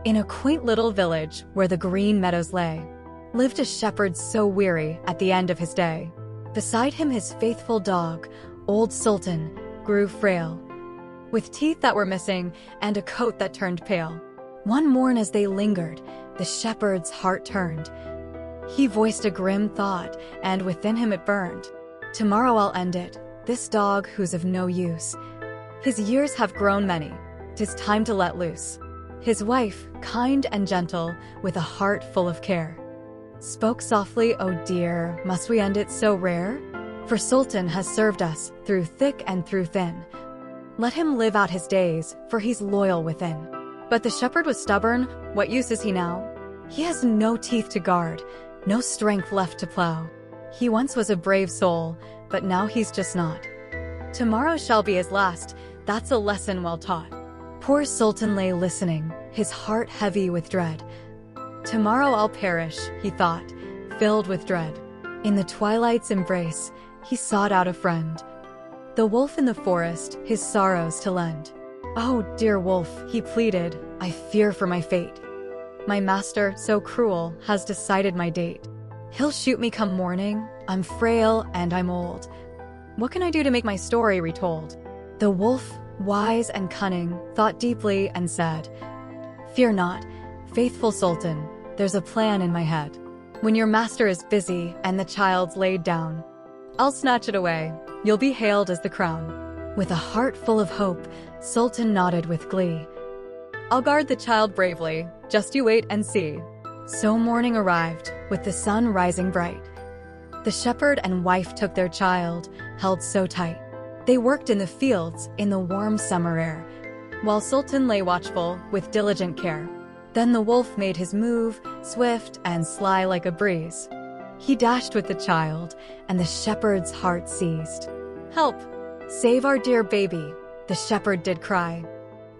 In a quaint little village where the green meadows lay, lived a shepherd so weary at the end of his day. Beside him his faithful dog, old Sultan, grew frail, with teeth that were missing and a coat that turned pale. One morn as they lingered, the shepherd's heart turned. He voiced a grim thought, and within him it burned. Tomorrow I'll end it, this dog who's of no use. His years have grown many, 'tis time to let loose. His wife, kind and gentle, with a heart full of care, spoke softly, "Oh dear, must we end it so rare? For Sultan has served us, through thick and through thin. Let him live out his days, for he's loyal within." But the shepherd was stubborn. What use is he now? He has no teeth to guard, no strength left to plow. He once was a brave soul, but now he's just not. Tomorrow shall be his last, that's a lesson well taught. Poor Sultan lay listening, his heart heavy with dread. Tomorrow I'll perish, he thought, filled with dread. In the twilight's embrace, he sought out a friend, the wolf in the forest, his sorrows to lend. "Oh, dear wolf," he pleaded, "I fear for my fate. My master, so cruel, has decided my date. He'll shoot me come morning, I'm frail and I'm old. What can I do to make my story retold?" The wolf, wise and cunning, thought deeply and said, "Fear not, faithful Sultan, there's a plan in my head. When your master is busy and the child's laid down, I'll snatch it away, you'll be hailed as the crown." With a heart full of hope, Sultan nodded with glee. "I'll guard the child bravely, just you wait and see." So morning arrived, with the sun rising bright. The shepherd and wife took their child, held so tight. They worked in the fields in the warm summer air, while Sultan lay watchful with diligent care. Then the wolf made his move, swift and sly like a breeze. He dashed with the child, and the shepherd's heart seized. "Help! Save our dear baby," the shepherd did cry.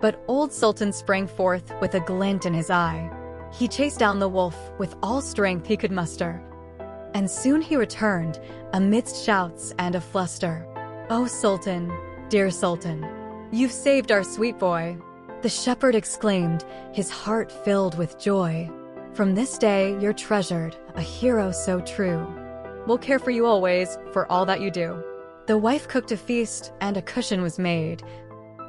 But old Sultan sprang forth with a glint in his eye. He chased down the wolf with all strength he could muster, and soon he returned, amidst shouts and a fluster. "Oh Sultan, dear Sultan, you've saved our sweet boy," the shepherd exclaimed, his heart filled with joy. "From this day you're treasured, a hero so true. We'll care for you always, for all that you do." The wife cooked a feast, and a cushion was made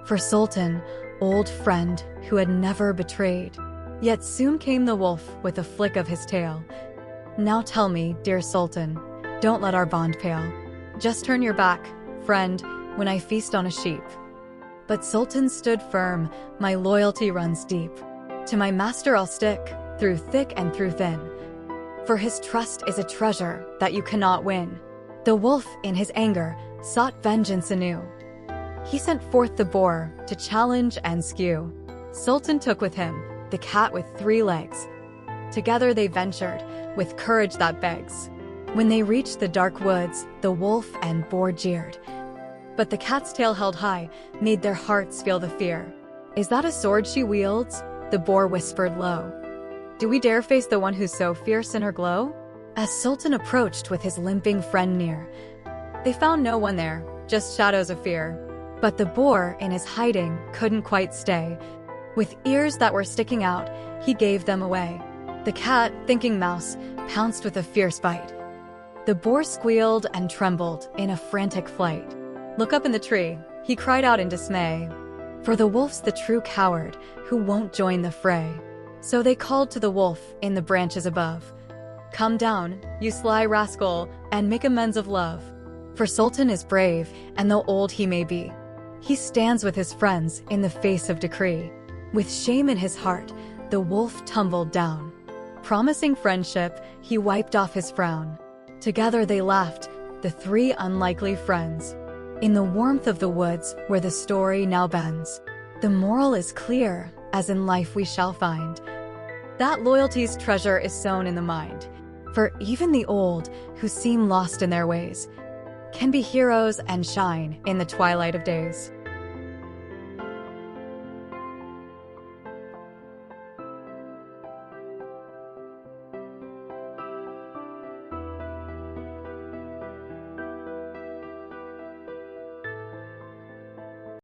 for Sultan, old friend who had never betrayed. Yet soon came the wolf with a flick of his tail. "Now tell me, dear Sultan, don't let our bond pale. Just turn your back, friend, when I feast on a sheep." But Sultan stood firm, "My loyalty runs deep. To my master I'll stick, through thick and through thin. For his trust is a treasure that you cannot win." The wolf, in his anger, sought vengeance anew. He sent forth the boar to challenge and skew. Sultan took with him the cat with 3 legs. Together they ventured, with courage that begs. When they reached the dark woods, the wolf and boar jeered. But the cat's tail held high, made their hearts feel the fear. "Is that a sword she wields?" the boar whispered low. "Do we dare face the one who's so fierce in her glow?" As Sultan approached with his limping friend near, they found no one there, just shadows of fear. But the boar, in his hiding, couldn't quite stay. With ears that were sticking out, he gave them away. The cat, thinking mouse, pounced with a fierce bite. The boar squealed and trembled in a frantic flight. "Look up in the tree," he cried out in dismay. For the wolf's the true coward, who won't join the fray. So they called to the wolf in the branches above. "Come down, you sly rascal, and make amends of love. For Sultan is brave, and though old he may be, he stands with his friends in the face of decree." With shame in his heart, the wolf tumbled down. Promising friendship, he wiped off his frown. Together they laughed, the 3 unlikely friends. In the warmth of the woods, where the story now bends, the moral is clear, as in life we shall find, that loyalty's treasure is sown in the mind. For even the old, who seem lost in their ways, can be heroes and shine in the twilight of days.